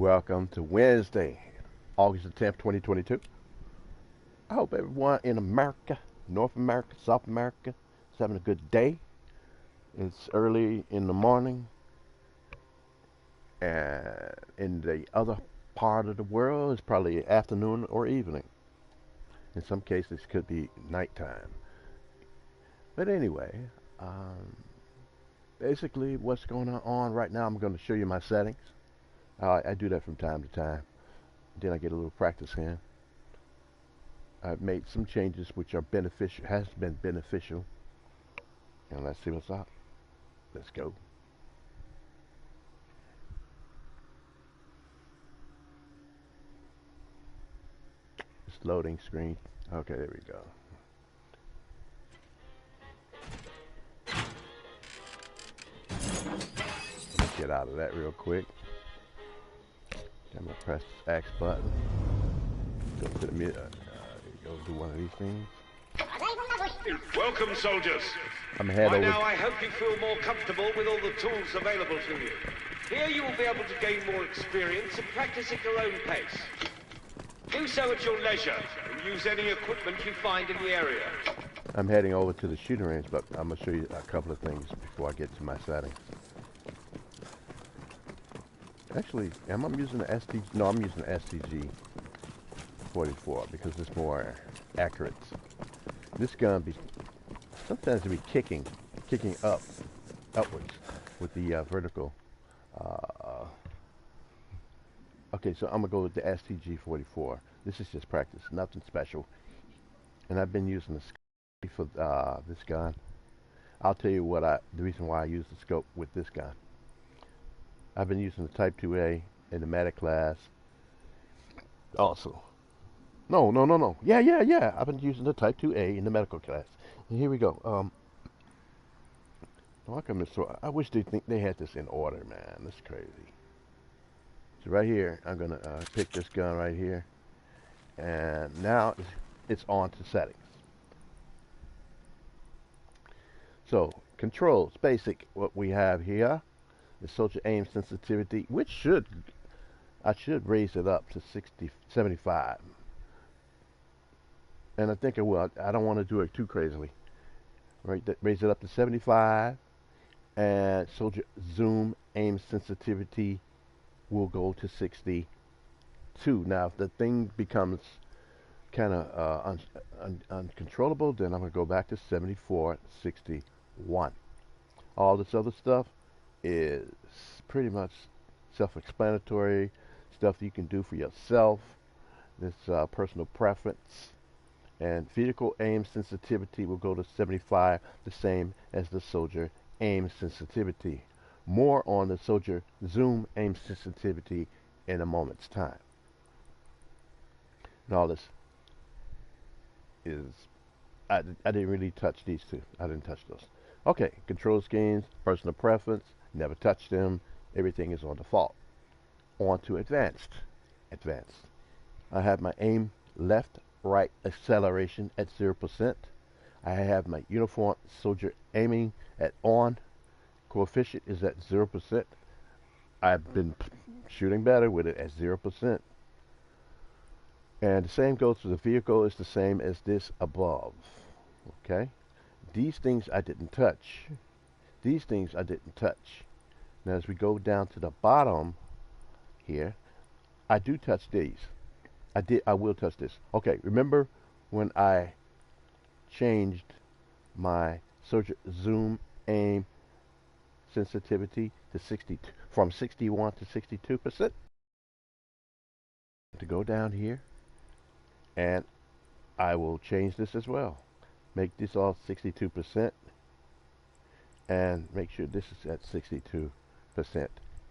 Welcome to Wednesday, August the 10th, 2022. I hope everyone in America, North America, South America is having a good day. It's early in the morning, and in the other part of the world, it's probably afternoon or evening. In some cases, it could be nighttime. But anyway, um, basically, what's going on right now, I'm going to show you my settings. I do that from time to time. Then I get a little practice in. I've made some changes which are beneficial, has been beneficial, and let's see what's up. Let's go. It's loading screen. Okay, there we go. Let's get out of that real quick. I'm gonna press this X button. Go to the mid. Go do one of these things. Welcome, soldiers. I'm gonna head By over. now, I hope you feel more comfortable with all the tools available to you. Here, you will be able to gain more experience and practice at your own pace. Do so at your leisure and use any equipment you find in the area. I'm heading over to the shooting range, but I'm gonna show you a couple of things before I get to my settings. Actually, am I using the STG? No, I'm using the STG 44 because it's more accurate. This gun sometimes it be kicking upwards with the vertical. Okay, so I'm gonna go with the STG 44. This is just practice, nothing special. And I've been using the scope for this gun. I'll tell you the reason why I use the scope with this gun. I've been using the Type 2A in the medic class. Also, no. Yeah. I've been using the Type 2A in the medical class. And here we go. I wish they had this in order, man. That's crazy. So right here, I'm gonna pick this gun right here, and now it's on to settings. So controls, basic. What we have here is soldier aim sensitivity, which I should raise it up to 75. And I think I will. I don't want to do it too crazily. Right, raise it up to 75, and soldier zoom aim sensitivity will go to 62. Now, if the thing becomes kind of uncontrollable, then I'm going to go back to 74, 61. All this other stuff is pretty much self-explanatory stuff you can do for yourself. This personal preference. And vehicle aim sensitivity will go to 75, the same as the soldier aim sensitivity. More on the soldier zoom aim sensitivity in a moment's time. And all this is, I didn't really touch these two. I didn't touch those. Okay, control schemes, personal preference, never touch them. Everything is on default. On to advanced. Advanced. I have my aim left, right acceleration at 0%. I have my uniform soldier aiming at on. Coefficient is at 0%. I've been shooting better with it at 0%. And the same goes for the vehicle. It's the same as this above. Okay? These things I didn't touch. These things I didn't touch. Now as we go down to the bottom here, I do touch these. I will touch this. Okay, remember when I changed my soldier zoom aim sensitivity to 62, from 61 to 62%? To go down here, and I will change this as well. Make this all 62%, and make sure this is at 62%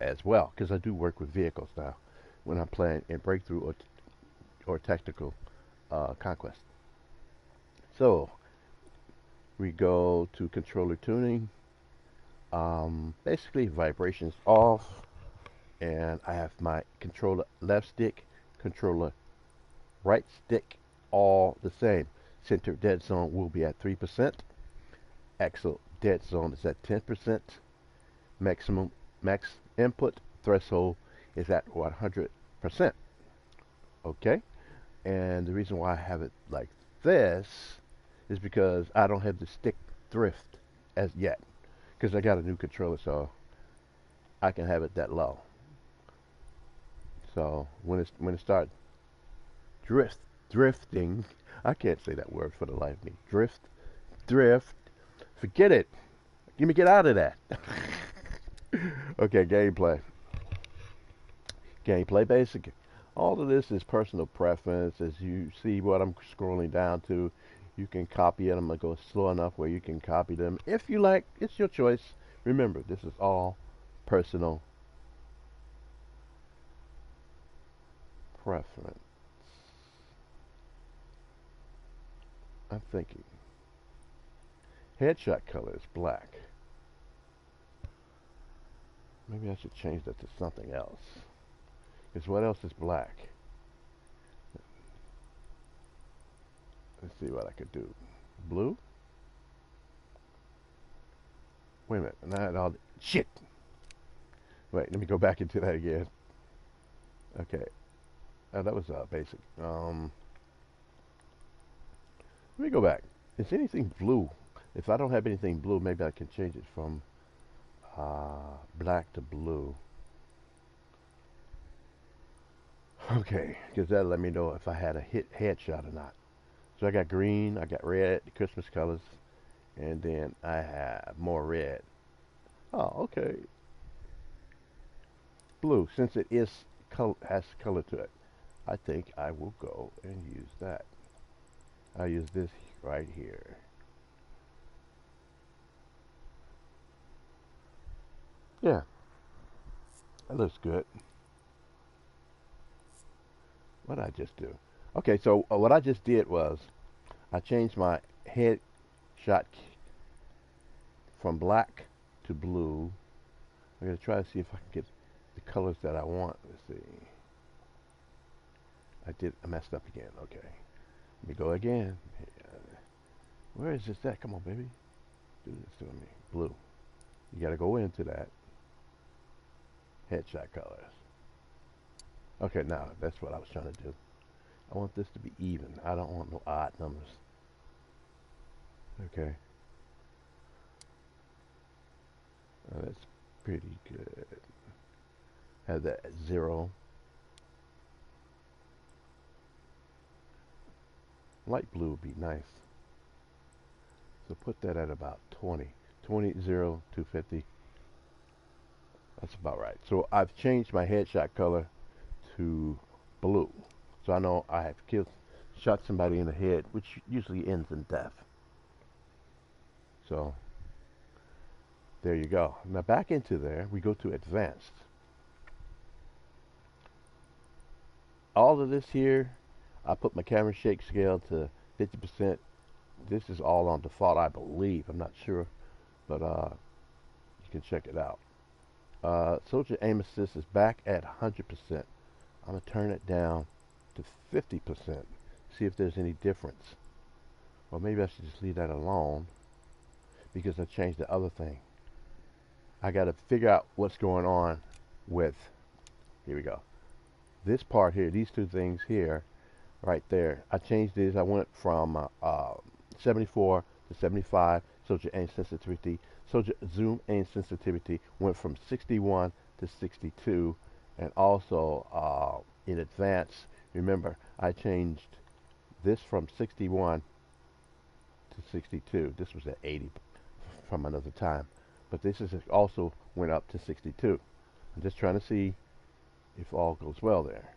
as well, because I do work with vehicles now when I'm playing in breakthrough or tactical conquest. So we go to controller tuning. Basically vibrations off, and I have my controller left stick, controller right stick, all the same. Center dead zone will be at 3%. Axle dead zone is at 10%. Max input threshold is at 100%. Okay? And the reason why I have it like this is because I don't have the stick drift as yet. Because I got a new controller, so I can have it that low. So when it starts drifting, I can't say that word for the life of me. Drift. Forget it. Get out of that. Okay, gameplay. Gameplay basic. All of this is personal preference. As you see what I'm scrolling down to, you can copy it. I'm going to go slow enough where you can copy them. If you like, it's your choice. Remember, this is all personal preference. I'm thinking. Headshot color is black. Maybe I should change that to something else. Because what else is black? Let's see what I could do. Blue? Wait a minute. Not all. Shit! Wait, let me go back into that again. Okay. That was basic. Let me go back. Is anything blue? If I don't have anything blue, maybe I can change it from black to blue. Okay, because that'll let me know if I had a headshot or not. So I got green, I got red, the Christmas colors, and then I have more red. Oh, okay. Blue, since it has color to it, I think I will go and use that. I'll use this right here. Yeah, that looks good. What did I just do? Okay, so what I just did was I changed my headshot from black to blue. I'm going to try to see if I can get the colors that I want. Let's see. I messed up again. Okay. Let me go again. Where is this at? Come on, baby. Do this to me. Blue. You got to go into that. Headshot colors. Okay, now that's what I was trying to do. I want this to be even. I don't want no odd numbers. Okay. That's pretty good. Have that at 0. Light blue would be nice. So put that at about 20. 20, 0, 250. That's about right. So I've changed my headshot color to blue. So I know I have shot somebody in the head, which usually ends in death. So there you go. Now back into there, we go to advanced. All of this here, I put my camera shake scale to 50%. This is all on default, I believe. I'm not sure, but you can check it out. Soldier aim assist is back at 100%. I'm going to turn it down to 50%. See if there's any difference. Or maybe I should just leave that alone because I changed the other thing. I got to figure out what's going on with, here we go. This part here, these two things here, right there. I changed these. I went from 74 to 75. Soldier aim sensitivity. Soldier zoom aim sensitivity went from 61 to 62. And also in advance, remember, I changed this from 61 to 62. This was at 80 from another time. But this is also went up to 62. I'm just trying to see if all goes well there.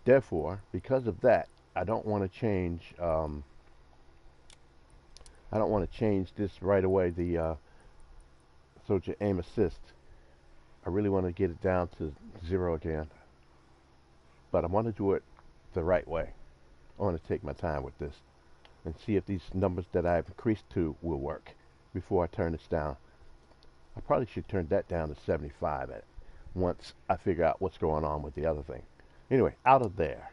Therefore, because of that, I don't want to change. I don't want to change this right away. The Soldier aim assist. I really want to get it down to 0 again. But I want to do it the right way. I want to take my time with this and see if these numbers that I've increased to will work before I turn this down. I probably should turn that down to 75 once I figure out what's going on with the other thing. Anyway, out of there,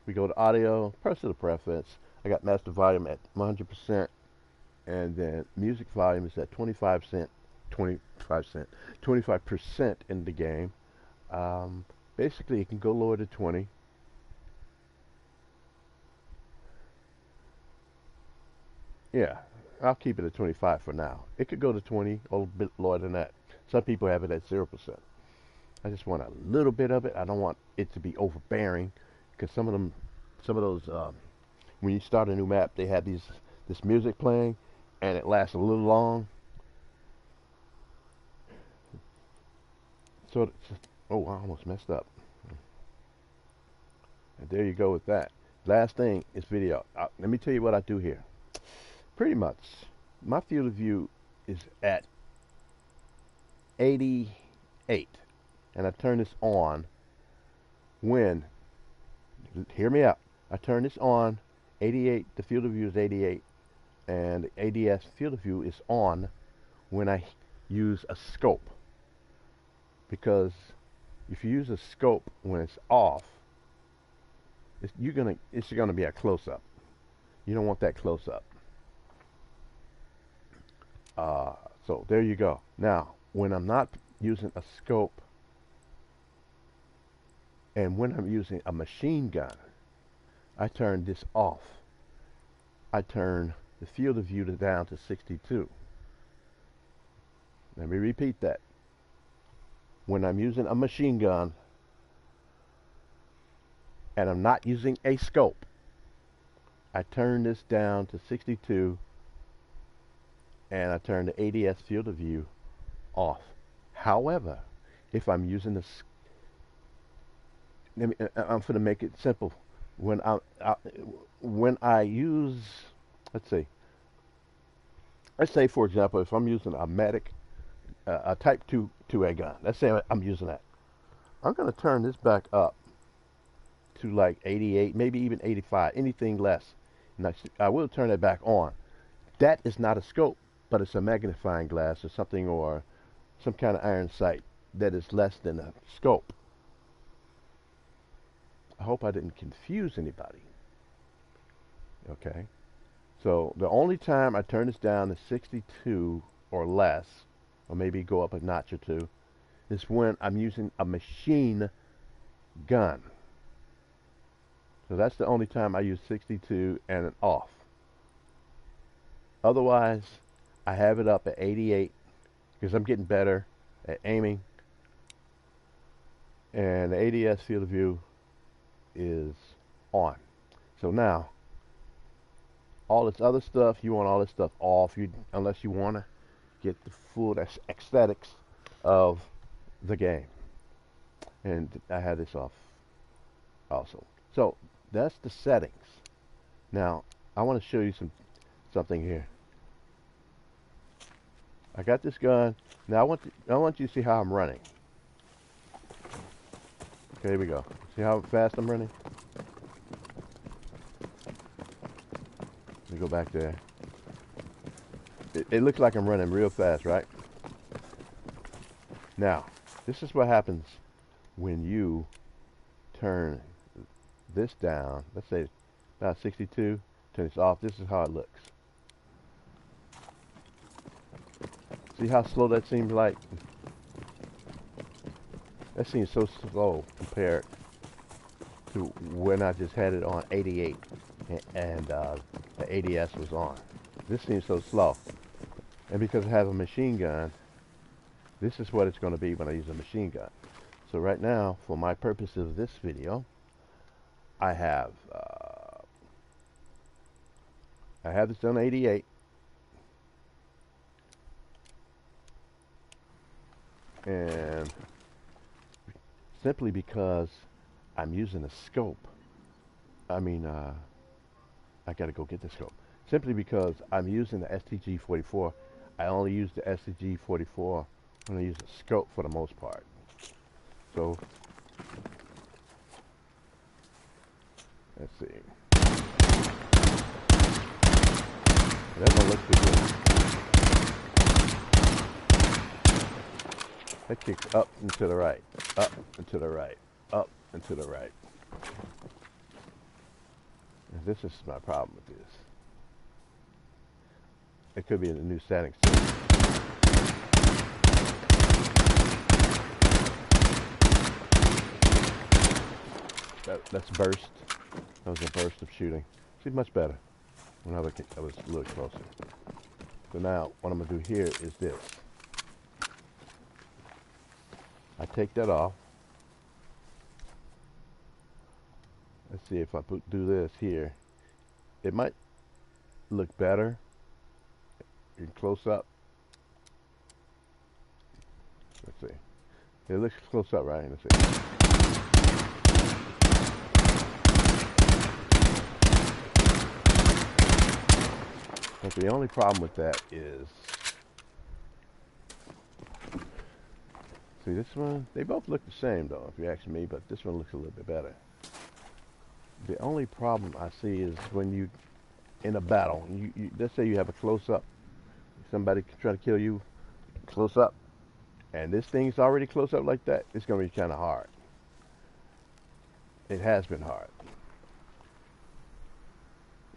we go to audio, personal preference. I got master volume at 100%, and then music volume is at 25% in the game. basically, it can go lower to 20. Yeah, I'll keep it at 25 for now. It could go to 20 or a bit lower than that. Some people have it at 0%. I just want a little bit of it. I don't want it to be overbearing, because some of those, when you start a new map, they have this music playing, and it lasts a little long. So, oh, I almost messed up. And there you go with that. Last thing is video. Let me tell you what I do here. Pretty much, my field of view is at 88, and I turn this on when, hear me out, I turn this on, 88, the field of view is 88, and the ADS field of view is on when I use a scope. Because if you use a scope when it's off, it's gonna be a close-up. You don't want that close-up. So there you go. Now, when I'm not using a scope, and when I'm using a machine gun, I turn this off. I turn the field of view down to 62. Let me repeat that. When I'm using a machine gun and I'm not using a scope, I turn this down to 62, and I turn the ADS field of view off. However, if I'm using this, I'm going to make it simple. When I use, let's say for example, if I'm using a Medic, a Type 2A gun, let's say I'm using that, I'm going to turn this back up to like 88, maybe even 85, anything less. And I will turn it back on. That is not a scope, but it's a magnifying glass or something, or some kind of iron sight that is less than a scope. I hope I didn't confuse anybody. Okay, so the only time I turn this down to 62 or less, or maybe go up a notch or two, is when I'm using a machine gun. So that's the only time I use 62 and an off. Otherwise, I have it up at 88 because I'm getting better at aiming, and the ADS field of view is on. So now, all this other stuff, you want all this stuff off, unless you want to get the full aesthetics of the game. And I had this off also. So that's the settings. Now I want to show you something here. I got this gun. Now I want you to see how I'm running. Okay, here we go. See how fast I'm running? Let me go back there. It looks like I'm running real fast, right? Now, this is what happens when you turn this down. Let's say about 62. Turn this off. This is how it looks. See how slow that seems like? That seems so slow compared to when I just had it on 88 and the ADS was on. This seems so slow. And because I have a machine gun, this is what it's going to be when I use a machine gun. So right now, for my purposes of this video, I have this on 88. And simply because I'm using a scope, I gotta go get the scope. Simply because I'm using the STG-44, I only use the STG-44 when I use a scope for the most part. So, let's see. That one looks pretty good. That kicks up and to the right, up and to the right, up and to the right. And this is my problem with this. It could be in the new settings too. That's burst. That was a burst of shooting. See, much better. When I was a little closer. So now, what I'm gonna do here is this. I take that off. Let's see if I do this here. It might look better in close up. Let's see. It looks close up, right? Let's see. But the only problem with that is, see this one, they both look the same though, if you ask me, but this one looks a little bit better. The only problem I see is when you, in a battle, let's say you have a close-up, somebody trying to kill you, close up, and this thing's already close up like that, it's going to be kind of hard. It has been hard.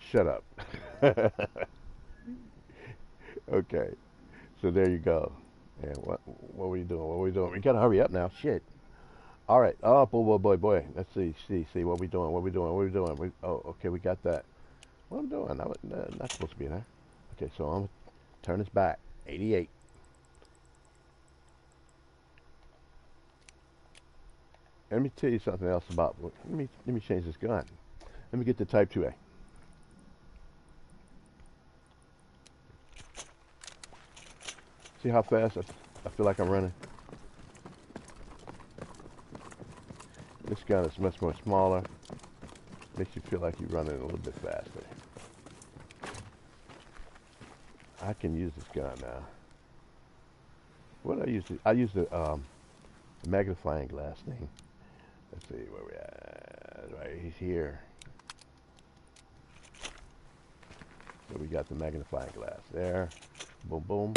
Shut up. Okay, so there you go. And what are we doing? What are we doing? We gotta hurry up now. Shit. All right. Oh boy. Let's see. What we doing? What we doing? Oh, okay. We got that. What I'm doing? I'm not supposed to be in there. Okay, so I'm gonna turn this back. 88. Let me tell you something else about. Let me change this gun. Let me get the Type 2A. See how fast I feel like I'm running? This gun is much more smaller. Makes you feel like you're running a little bit faster. I can use this gun now. What I use? I use the magnifying glass thing. Let's see where we at. Right here. So we got the magnifying glass there. Boom, boom.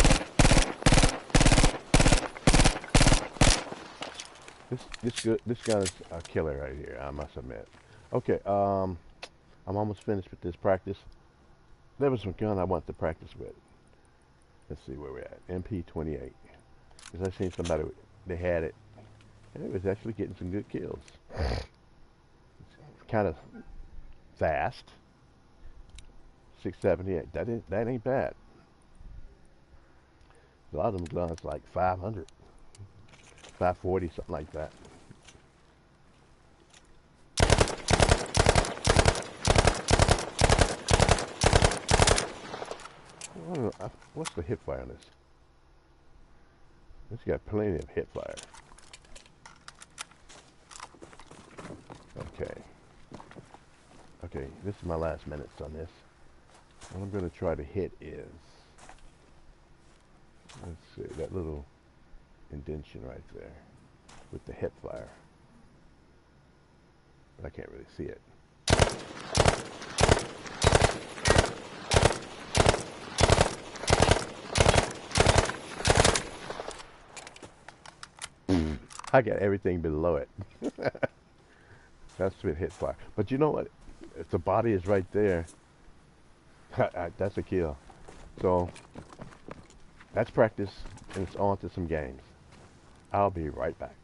This gun is a killer right here, I must admit. Okay, I'm almost finished with this practice. There was some gun I want to practice with. Let's see where we're at. MP28. Because I seen somebody, they had it, and it was actually getting some good kills. It's kind of fast. 678. That ain't bad. A lot of them guns like 500. 540, something like that. What's the hip fire on this? It's got plenty of hip fire. Okay, this is my last minutes on this. What I'm going to try to hit is, let's see, that little indentation right there with the hip fire. But I can't really see it. I got everything below it. That's with hip fire. But you know what? If the body is right there, that's a kill. So that's practice, and it's on to some games. I'll be right back.